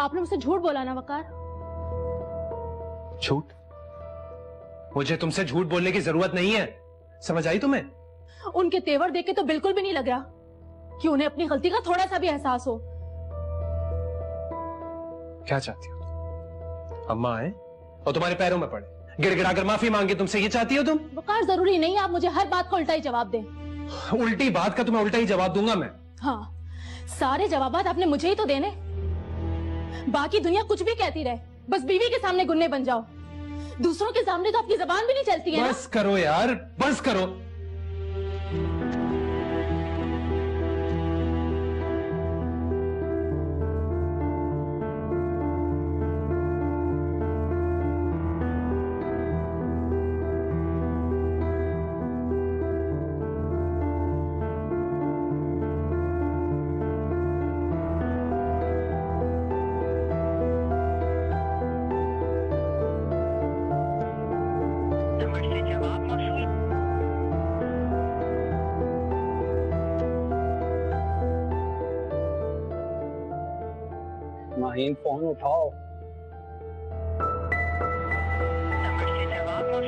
आपने मुझसे झूठ बोला ना वकार। झूठ? मुझे तुमसे झूठ बोलने की जरूरत नहीं है, समझ आई तुम्हें? उनके तेवर देख के तो बिल्कुल भी नहीं लग रहा कि उन्हें अपनी गलती का थोड़ा सा भी एहसास हो। क्या चाहती हो? अम्मा आए और तुम्हारे पैरों में पड़े, गिड़गिड़ाकर माफी मांगे, तुमसे ये चाहती हो तुम? वकार जरूरी नहीं आप मुझे हर बात का उल्टा ही जवाब दें। उल्टी बात का तुम्हें उल्टा ही जवाब दूंगा मैं। हाँ, सारे जवाब आपने मुझे ही तो देने। बाकी दुनिया कुछ भी कहती रहे, बस बीवी के सामने गुन्ने बन जाओ। दूसरों के सामने तो आपकी जबान भी नहीं चलती है। बस करो यार, बस करो। माहीन फोन उठाओ। नंबर से जवाब मौसूल।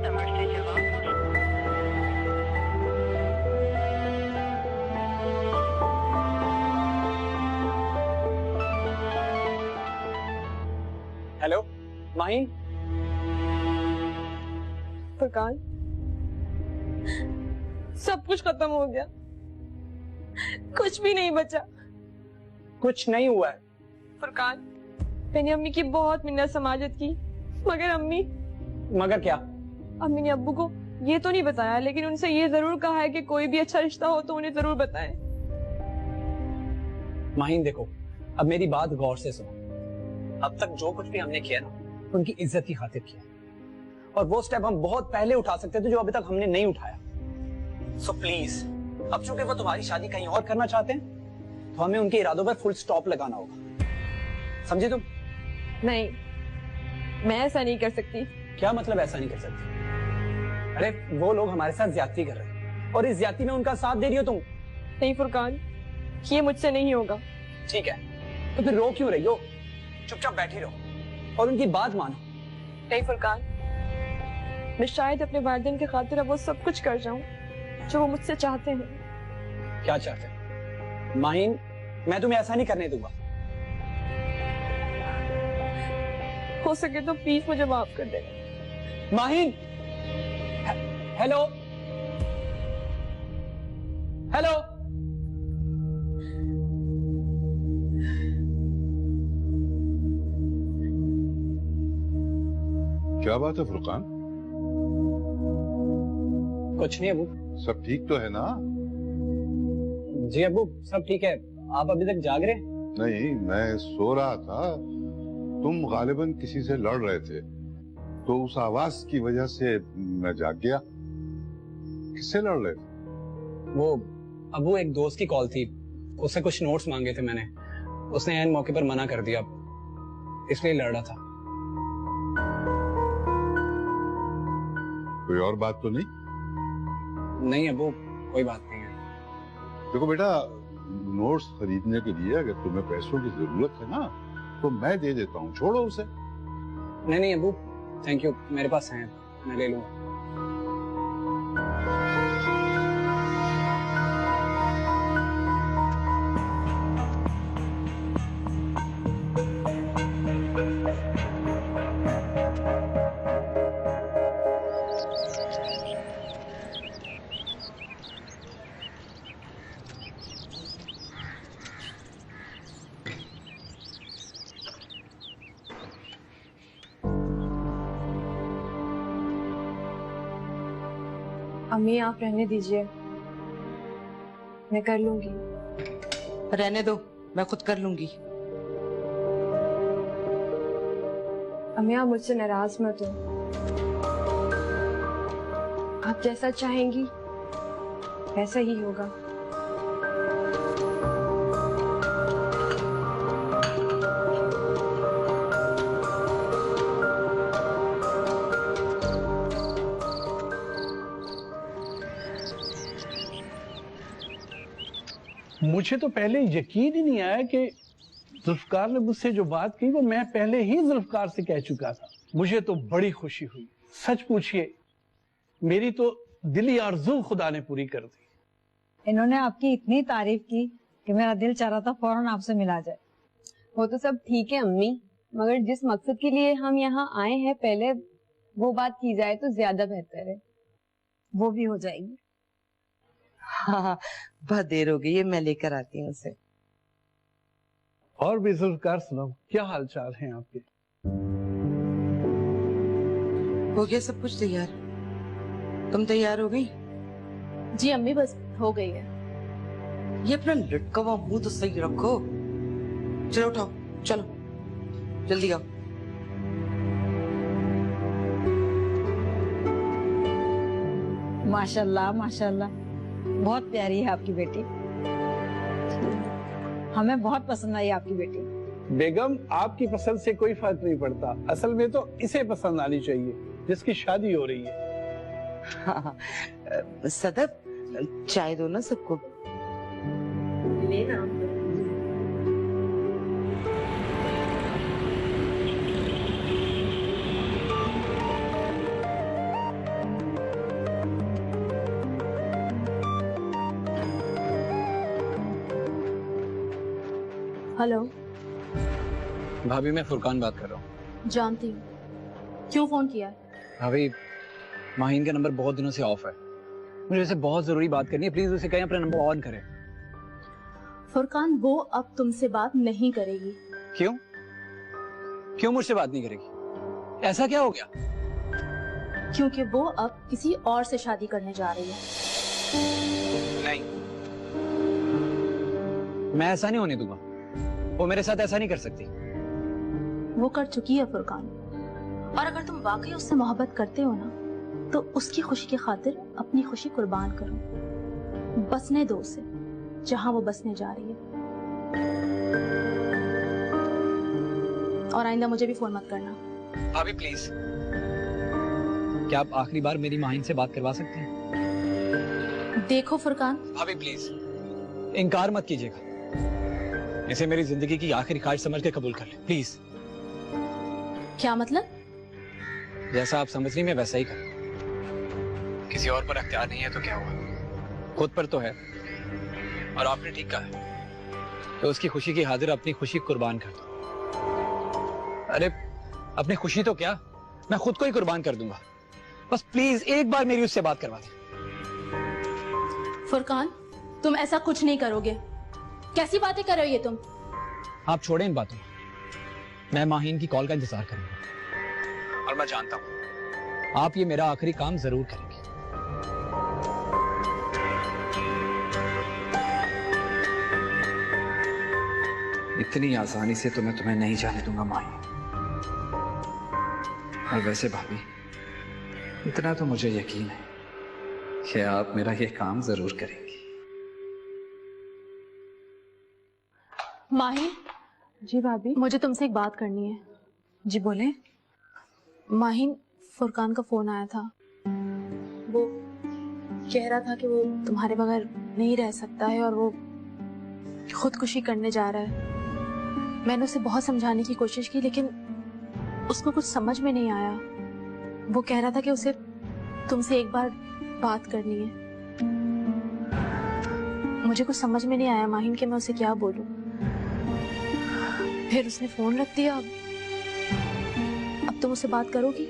नंबर से जवाब मौसूल। हेलो माहीन। फरकान, सब कुछ खत्म हो गया, कुछ भी नहीं बचा। कुछ नहीं हुआ है। फरकान, मैंने अम्मी की बहुत मिन्नत समाजत की, मगर अम्मी मगर क्या? अम्मी ने अब्बू को ये तो नहीं बताया, लेकिन उनसे ये जरूर कहा है कि कोई भी अच्छा रिश्ता हो तो उन्हें जरूर बताएं। माहीन देखो, अब मेरी बात गौर से सुनो। अब तक जो कुछ भी हमने किया ना, उनकी इज्जत की खातिर किया, और वो स्टेप हम बहुत पहले उठा सकते थे जो अभी तक हमने नहीं उठाया। सो प्लीज, अब चूंकि वो तुम्हारी शादी कहीं और करना चाहते हैं, तो हमें उनके इरादों पर फुल स्टॉप लगाना होगा, समझे तुम? नहीं, मैं ऐसा नहीं कर सकती। क्या मतलब ऐसा नहीं कर सकती? अरे वो लोग हमारे साथ ज्यादती कर रहे हैं, और इस ज्यादती में उनका साथ दे रही हो तुम। नहीं फुरकान, ये मुझसे नहीं होगा। ठीक है, तो फिर रो क्यों रही हो? चुपचाप बैठी रहो और उनकी बात मानो। नहीं फुरकान, मैं शायद अपने वालिदैन की खातिर अब वो सब कुछ कर जाऊं जो वो मुझसे चाहते हैं। क्या चाहते हैं? माहीन, मैं तुम्हें ऐसा नहीं करने दूंगा। हो सके तो प्लीज मुझे माफ कर देना। Maheen, hello hello. क्या बात है फुरकान? कुछ नहीं अबू। सब ठीक तो है ना? जी अबू, सब ठीक है। आप अभी तक जाग रहे? नहीं, मैं सो रहा था। तुम गालिबन किसी से लड़ रहे थे, तो उस आवाज की वजह से मैं जाग गया। किससे लड़ रहे थे? वो अबू, एक दोस्त की कॉल थी, उससे कुछ नोट्स मांगे थे मैंने, उसने ऐन मौके पर मना कर दिया, इसलिए लड़ रहा था। कोई और बात तो नहीं? नहीं अबू, कोई बात नहीं है। देखो बेटा, नोट्स खरीदने के लिए अगर तुम्हें पैसों की जरूरत है ना, तो मैं दे देता हूँ, छोड़ो उसे। नहीं नहीं अबू, थैंक यू, मेरे पास हैं, मैं ले लूंगा। अम्मी आप रहने दीजिए, मैं कर लूंगी। रहने दो, मैं खुद कर लूंगी। अम्मी आप मुझसे नाराज मत हो, आप जैसा चाहेंगी वैसा ही होगा। मुझे तो पहले यकीन ही नहीं आया कि जुल्फकार ने मुझसे जो बात की वो मैं पहले ही जुल्फकार से कह चुका था। मुझे तो बड़ी खुशी हुई। सच पूछिए, मेरी तो दिली आरज़ू खुदा ने पूरी कर दी। इन्होंने आपकी इतनी तारीफ की कि मेरा दिल चाह रहा था फौरन आपसे मिला जाए। वो तो सब ठीक है अम्मी, मगर जिस मकसद के लिए हम यहाँ आए हैं पहले वो बात की जाए तो ज्यादा बेहतर है। वो भी हो जाएगी। हाँ, बहुत देर हो गई है, मैं लेकर आती हूँ उसे। और भी जुल्फकार सुनाओ, क्या हाल चाल है आपके? हो गया सब कुछ तैयार? तुम तैयार हो गई? जी अम्मी, बस हो गई है। ये अपना लटका हुआ मुंह तो सही रखो। चलो उठाओ, चलो जल्दी आओ। माशाल्लाह माशाल्लाह, बहुत प्यारी है आपकी बेटी। हमें बहुत पसंद आई आपकी बेटी। बेगम, आपकी पसंद से कोई फर्क नहीं पड़ता, असल में तो इसे पसंद आनी चाहिए जिसकी शादी हो रही है। हाँ, सदब चाय दो ना सबको। लेना। हेलो। भाभी, मैं फुरकान बात कर रहा हूँ। जानती हूँ, क्यों फोन किया? भाभी, माहीन का नंबर बहुत दिनों से ऑफ है। मुझे उसे बहुत जरूरी बात करनी है, प्लीज उसे कहें अपना नंबर ऑन करे। फुरकान, वो अब तुमसे बात नहीं करेगी। क्यों? क्यों मुझसे बात नहीं करेगी? ऐसा क्या हो गया? क्योंकि वो अब किसी और से शादी करने जा रही है। नहीं, मैं ऐसा नहीं होने दूंगा। वो मेरे साथ ऐसा नहीं कर सकती। वो कर चुकी है फुरकान, और अगर तुम वाकई उससे मोहब्बत करते हो ना तो उसकी खुशी की खातिर अपनी खुशी कुर्बान करो। बसने दो उसे जहां वो बसने जा रही है। और आइंदा मुझे भी फोन मत करना। भाभी प्लीज, क्या आप आखिरी बार मेरी माहीन से बात करवा सकते हैं? देखो फुरकान। भाभी प्लीज, इनकार मत कीजिएगा। इसे मेरी जिंदगी की आखिरी ख्वाहिश समझ के कबूल कर ले प्लीज। क्या मतलब? जैसा आप समझ रही मैं वैसा ही कर। किसी और पर अख्तियार नहीं है तो क्या हुआ, खुद पर तो है। और आपने ठीक कहा है तो उसकी खुशी की खातिर अपनी खुशी कुर्बान कर दो। अरे अपनी खुशी तो क्या, मैं खुद को ही कुर्बान कर दूंगा। बस प्लीज एक बार मेरी उससे बात करवा दे। फुरकान, तुम ऐसा कुछ नहीं करोगे। कैसी बातें कर रहे हो ये तुम? आप छोड़ें इन बातों, मैं माहीन की कॉल का इंतजार करूंगा। और मैं जानता हूं आप ये मेरा आखिरी काम जरूर करेंगे। इतनी आसानी से तो मैं तुम्हें नहीं जाने दूंगा माहीन। और वैसे भाभी, इतना तो मुझे यकीन है कि आप मेरा ये काम जरूर करेंगी। माही। जी भाभी। मुझे तुमसे एक बात करनी है। जी बोले। माहीन, फुरकान का फोन आया था। वो कह रहा था कि वो तुम्हारे बगैर नहीं रह सकता है और वो खुदकुशी करने जा रहा है। मैंने उसे बहुत समझाने की कोशिश की लेकिन उसको कुछ समझ में नहीं आया। वो कह रहा था कि उसे तुमसे एक बार बात करनी है। मुझे कुछ समझ में नहीं आया माहीन कि मैं उसे क्या बोलूं। फिर उसने फोन रख दिया। अब तुम उससे बात करोगी?